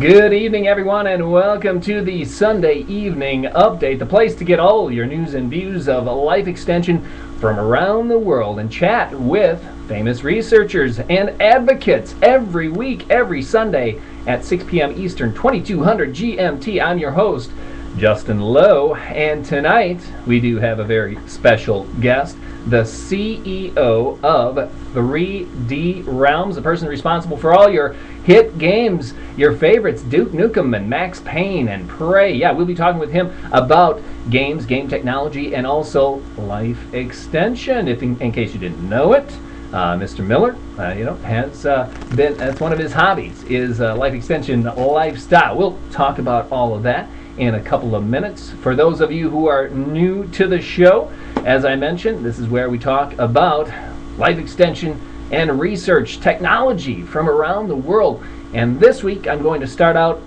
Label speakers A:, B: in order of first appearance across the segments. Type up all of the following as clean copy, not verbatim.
A: Good evening, everyone, and welcome to the Sunday Evening Update, the place to get all your news and views of life extension from around the world and chat with famous researchers and advocates every week, every Sunday at 6 p.m. Eastern, 2200 GMT. I'm your host, Justin Lowe, and tonight we do have a very special guest, the CEO of 3D Realms, the person responsible for all your hit games, your favorites, Duke Nukem and Max Payne and Prey. Yeah, we'll be talking with him about games, game technology, and also life extension. If in case you didn't know it, Mr. Miller, has been, that's one of his hobbies, is life extension lifestyle. We'll talk about all of that in a couple of minutes. For those of you who are new to the show, as I mentioned, this is where we talk about life extension and research technology from around the world. And this week I'm going to start out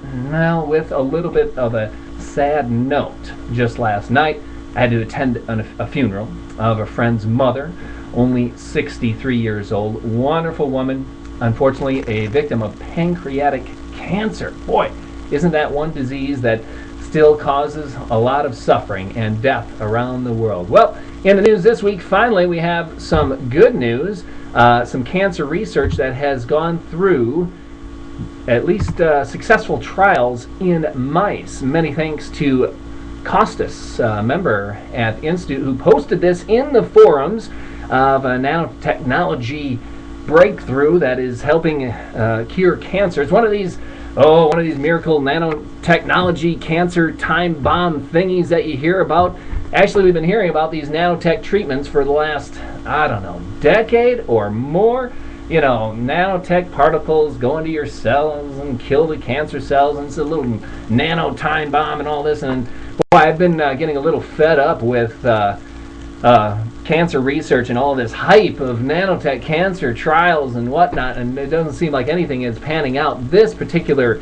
A: with a little bit of a sad note. Just last night I had to attend a funeral of a friend's mother, only 63 years old, wonderful woman, unfortunately a victim of pancreatic cancer. Boy, isn't that one disease that still causes a lot of suffering and death around the world. Well, in the news this week, finally we have some good news, some cancer research that has gone through at least successful trials in mice. Many thanks to Costas, a member at the Institute, who posted this in the forums of a nanotechnology breakthrough that is helping cure cancer. It's one of these miracle nanotechnology cancer time bomb thingies that you hear about. Actually, we've been hearing about these nanotech treatments for the last, decade or more. You know, nanotech particles go into your cells and kill the cancer cells, and it's a little nano time bomb and all this. And boy, I've been getting a little fed up with cancer research and all this hype of nanotech cancer trials and whatnot, and it doesn't seem like anything is panning out. This particular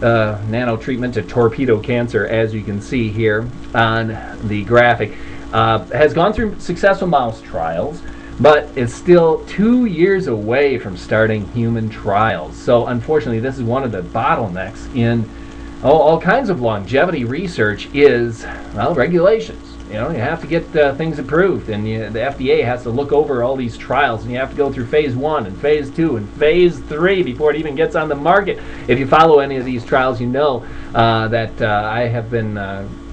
A: nano treatment to torpedo cancer, as you can see here on the graphic, has gone through successful mouse trials, but it's still 2 years away from starting human trials. So unfortunately, this is one of the bottlenecks in all kinds of longevity research is, regulations. You know, you have to get things approved, and the FDA has to look over all these trials, and you have to go through phase 1 and phase 2 and phase 3 before it even gets on the market. If you follow any of these trials, you know that I have been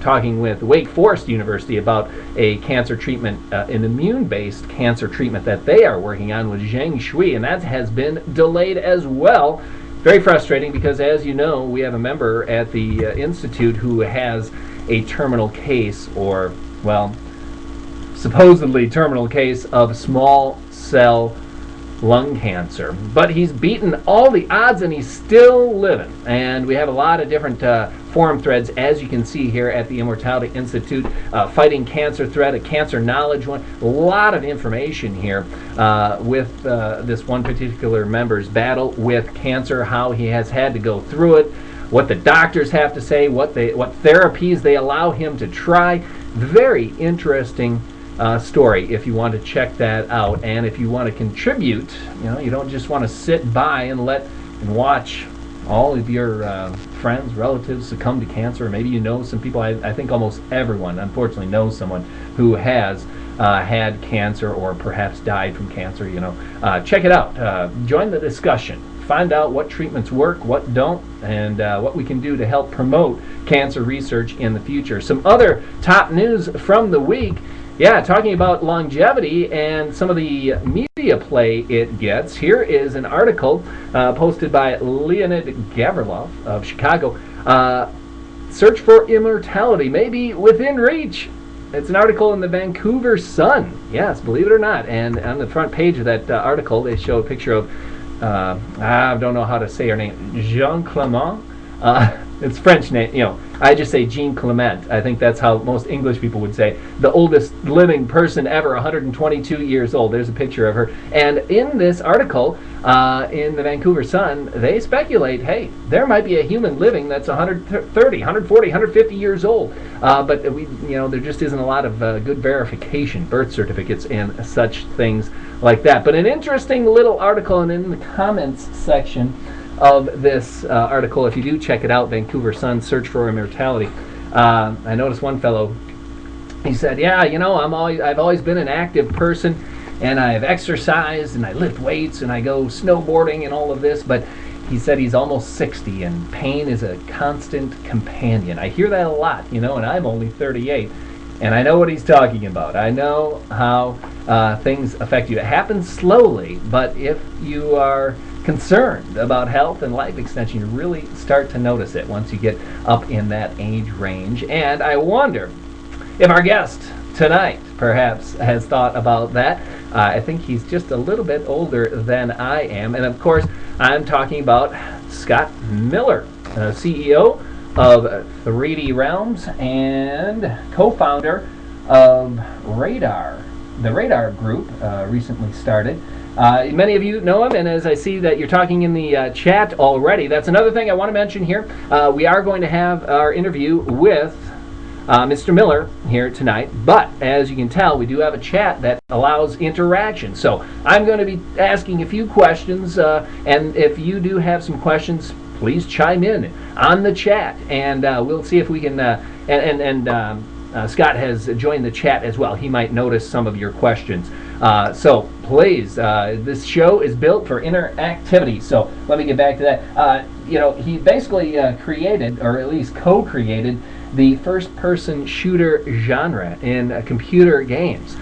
A: talking with Wake Forest University about a cancer treatment, an immune-based cancer treatment that they are working on with Zheng Shui, and that has been delayed as well. Very frustrating because, as you know, we have a member at the Institute who has a terminal case, or supposedly terminal case of small cell lung cancer. But he's beaten all the odds and he's still living. And we have a lot of different forum threads, as you can see here at the Immortality Institute, Fighting Cancer thread, a cancer knowledge one. A lot of information here with this one particular member's battle with cancer, how he has had to go through it, what the doctors have to say, what therapies they allow him to try. Very interesting story if you want to check that out. And if you want to contribute, you don't just want to sit by and watch all of your friends, relatives succumb to cancer. Or maybe you know some people. I think almost everyone, unfortunately, knows someone who has had cancer or perhaps died from cancer. Check it out. Join the discussion. Find out what treatments work, what don't, and what we can do to help promote cancer research in the future. Some other top news from the week, talking about longevity and some of the media play it gets. Here is an article posted by Leonid Gavrilov of Chicago. Search for immortality may be within reach. It's an article in the Vancouver Sun. Yes, believe it or not. And on the front page of that article, they show a picture of I don't know how to say her name, Jean Clement. It's French name, I just say Jean Clement. I think that's how most English people would say. The oldest living person ever, 122 years old. There's a picture of her. And in this article, in the Vancouver Sun, they speculate, hey, there might be a human living that's 130, 140, 150 years old. But there just isn't a lot of good verification, birth certificates and such things like that. But an interesting little article, and in the comments section, of this article, if you do check it out, Vancouver Sun, Search for Immortality, I noticed one fellow, he said, yeah, I've always been an active person, and I've exercised, and I lift weights, and I go snowboarding and all of this, but he said he's almost 60, and pain is a constant companion. I hear that a lot, and I'm only 38, and I know what he's talking about. I know how things affect you. It happens slowly, but if you are concerned about health and life extension, you really start to notice it once you get up in that age range. And I wonder if our guest tonight perhaps has thought about that. I think he's just a little bit older than I am. And of course, I'm talking about Scott Miller, CEO of 3D Realms and co-founder of Radar. The Radar Group recently started. Many of you know him, and as I see that you're talking in the chat already, that's another thing I want to mention here. We are going to have our interview with Mr. Miller here tonight, but as you can tell, we do have a chat that allows interaction. So I'm going to be asking a few questions, and if you do have some questions, please chime in on the chat, and we'll see if we can, Scott has joined the chat as well. He might notice some of your questions. So please, this show is built for interactivity. So let me get back to that. He basically created, or at least co-created, the first-person shooter genre in computer games.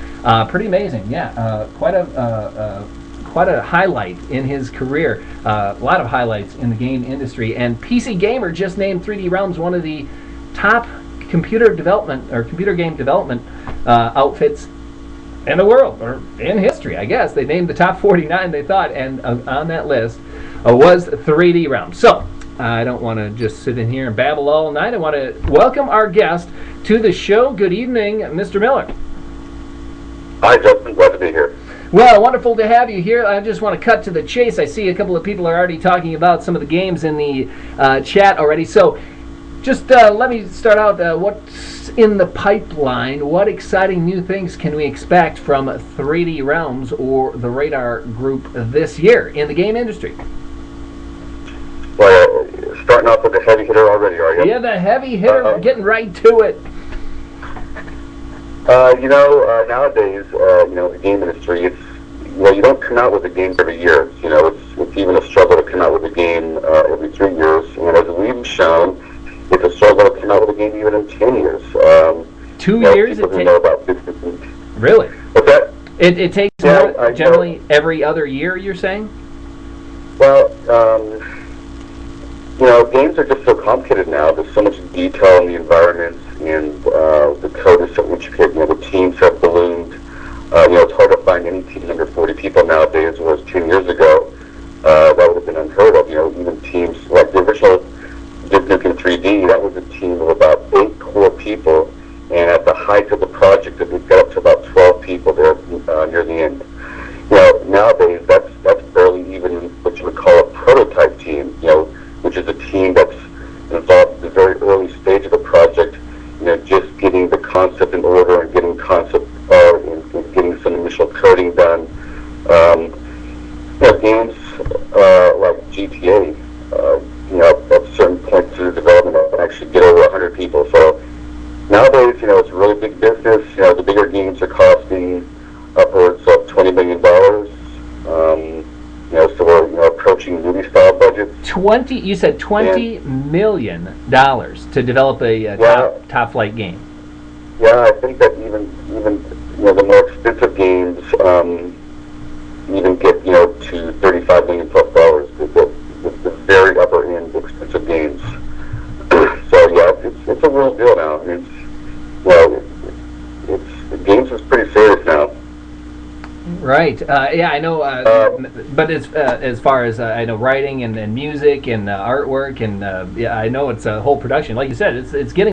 A: Pretty amazing, yeah. Quite a highlight in his career. A lot of highlights in the game industry. And PC Gamer just named 3D Realms one of the top computer development or computer game development outfits in the world, or in history, I guess. They named the top 49, they thought, and on that list was 3D Realms. So I don't want to just sit in here and babble all night. I want to welcome our guest to the show. Good evening, Mr. Miller.
B: Hi, Justin. Glad to be here.
A: Well, wonderful to have you here. I just want to cut to the chase. I see a couple of people are already talking about some of the games in the chat already. So just let me start out. What's in the pipeline? What exciting new things can we expect from 3D Realms or the Radar Group this year in the game industry?
B: Well, starting off with the heavy hitter already, are you?
A: Yeah, the heavy hitter, getting right to it.
B: Nowadays, the game industry, you don't come out with a game every year. It's even a struggle to come out with a game every 3 years. And as we've shown, it's a struggle to come out with a game even in 10 years.
A: 2 years?
B: People who know about 50.
A: Really?
B: What's that?
A: It takes generally every other year, you're saying?
B: Well, games are just so complicated now. There's so much detail in the environments and the code is so intricate. The teams have ballooned. It's hard to find any team under 40 people nowadays, whereas 10 years ago, that would have been unheard of. Even teams like the original Duke Nukem 3D, that was a team of about 8 core people, and at the height of the project, it got up to about 12 people there near the end. Nowadays, that's barely even what you would call a prototype team, which is a team that's involved at the very early stage of the project, just getting the concept in order and getting concept art and getting some initial coding done. Games like GTA, at certain points through the development, actually get over 100 people. So nowadays, it's a really big business. The bigger games are costing upwards of $20 million. So we're approaching movie-style budgets.
A: You said $20 million to develop a top flight game.
B: Yeah, I think that even the more expensive games even get to $35 million plus dollars. The very upper end expensive games. So yeah, it's a real deal now. Games is pretty serious now.
A: Right. Yeah, I know. But as far as I know, writing and music and artwork and I know it's a whole production. Like you said, it's getting